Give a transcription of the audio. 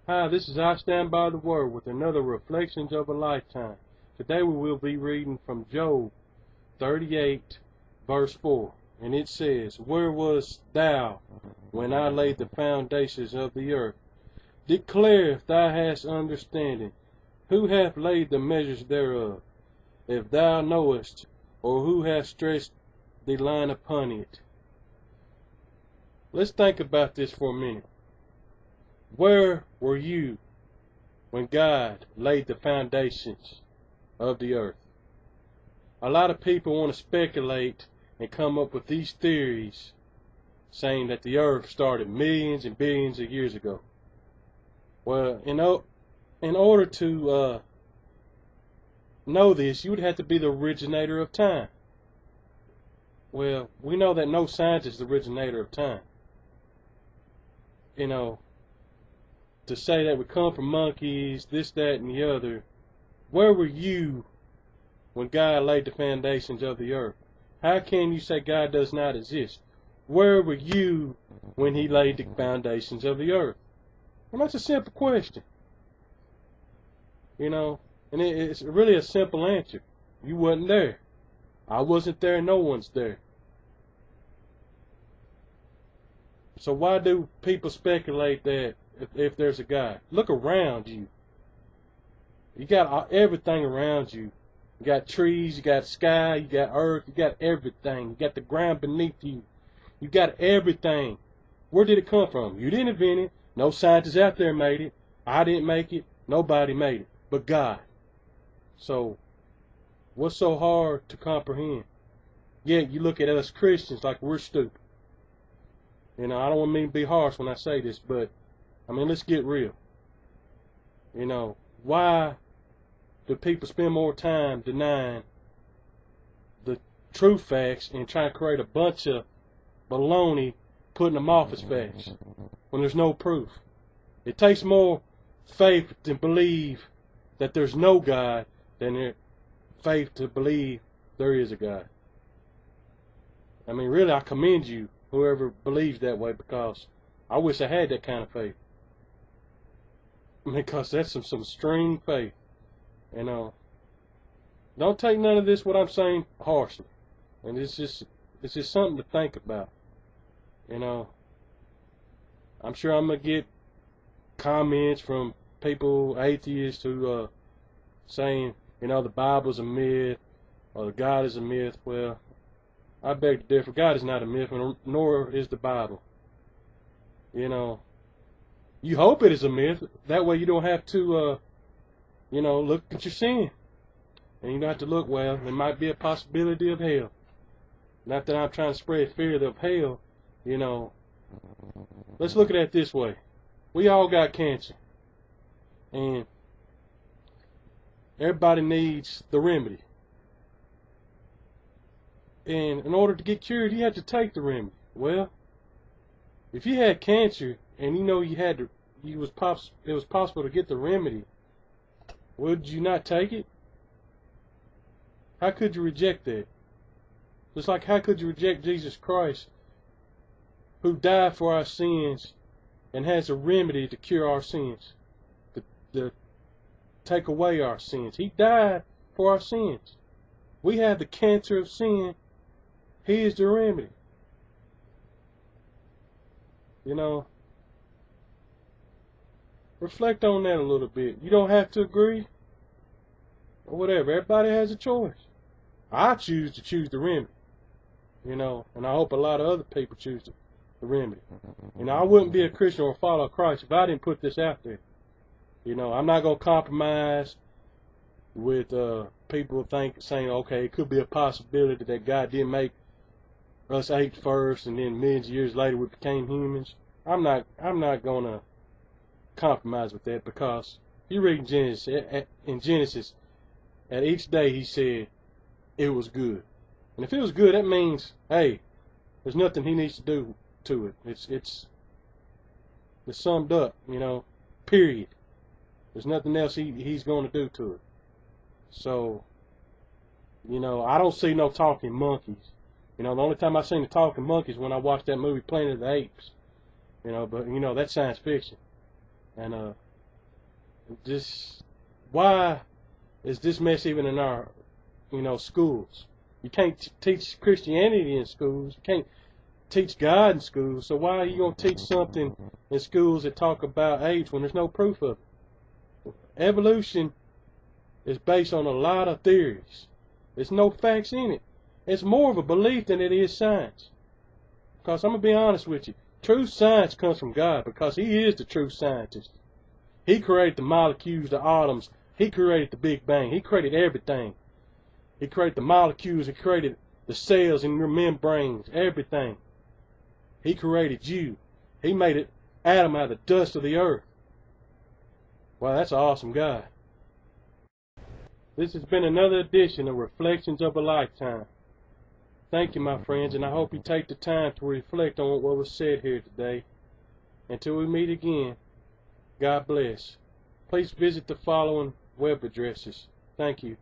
Hi, this is I Stand By the Word with another Reflections of a Lifetime. Today we will be reading from Job 38, verse 4. And it says, "Where wast thou when I laid the foundations of the earth? Declare if thou hast understanding. Who hath laid the measures thereof? If thou knowest, or who hath stretched the line upon it?" Let's think about this for a minute. Where were you when God laid the foundations of the earth? A lot of people want to speculate and come up with these theories saying that the earth started millions and billions of years ago. Well, in order to know this, you would have to be the originator of time. Well, we know that no scientist is the originator of time. To say that we come from monkeys, this, that, and the other, where were you when God laid the foundations of the earth? How can you say God does not exist? Where were you when He laid the foundations of the earth? And that's a simple question. And it's really a simple answer. You wasn't there. I wasn't there. No one's there. So why do people speculate that if there's a God? Look around you. You got everything around you. You got trees, you got sky, you got earth, you got everything. You got the ground beneath you. You got everything. Where did it come from? You didn't invent it. No scientists out there made it. I didn't make it. Nobody made it but God. So what's so hard to comprehend? Yet you look at us Christians like we're stupid. I don't want me to be harsh when I say this, but let's get real. Why do people spend more time denying the true facts and trying to create a bunch of baloney, putting them off as facts when there's no proof? It takes more faith to believe that there's no God than faith to believe there is a God. Really, I commend you, whoever believes that way, because I wish I had that kind of faith. Because that's some extreme faith. Don't take none of this, what I'm saying, harshly. And it's just something to think about. I'm sure I'm going to get comments from people, atheists, who saying, the Bible's a myth, or God is a myth. Well, I beg to differ. God is not a myth, nor is the Bible. You hope it is a myth. That way you don't have to, look at your sin. And you don't have to look, well, there might be a possibility of hell. Not that I'm trying to spread fear of hell, Let's look at it this way. We all got cancer. And everybody needs the remedy. And in order to get cured, you have to take the remedy. Well, if you had cancer and it was possible to get the remedy, would you not take it? How could you reject that? Just like how could you reject Jesus Christ, who died for our sins and has a remedy to cure our sins, to take away our sins? He died for our sins. We have the cancer of sin. He is the remedy. Reflect on that a little bit. You don't have to agree or whatever. Everybody has a choice. I choose the remedy. And I hope a lot of other people choose the remedy. I wouldn't be a Christian or a follower of Christ if I didn't put this out there. I'm not going to compromise with people saying, okay, it could be a possibility that God didn't make us apes first, and then millions of years later we became humans. I'm not going to compromise with that, because if you read in Genesis, at each day He said it was good. And if it was good, that means, hey, there's nothing He needs to do to it. It's summed up, period. There's nothing else He's going to do to it. So, I don't see no talking monkeys. The only time I seen the talking monkeys when I watched that movie Planet of the Apes. But that's science fiction. And Just why is this mess even in our, schools? You can't teach Christianity in schools. You can't teach God in schools. So why are you going to teach something in schools that talk about age when there's no proof of it? Evolution is based on a lot of theories. There's no facts in it. It's more of a belief than it is science. Because I'm going to be honest with you. True science comes from God because He is the true scientist. He created the molecules, the atoms. He created the Big Bang. He created everything. He created the molecules. He created the cells in your membranes, everything. He created you. He made it Adam out of the dust of the earth. Wow, that's an awesome God. This has been another edition of Reflections of a Lifetime. Thank you, my friends, and I hope you take the time to reflect on what was said here today. Until we meet again, God bless. Please visit the following web addresses. Thank you.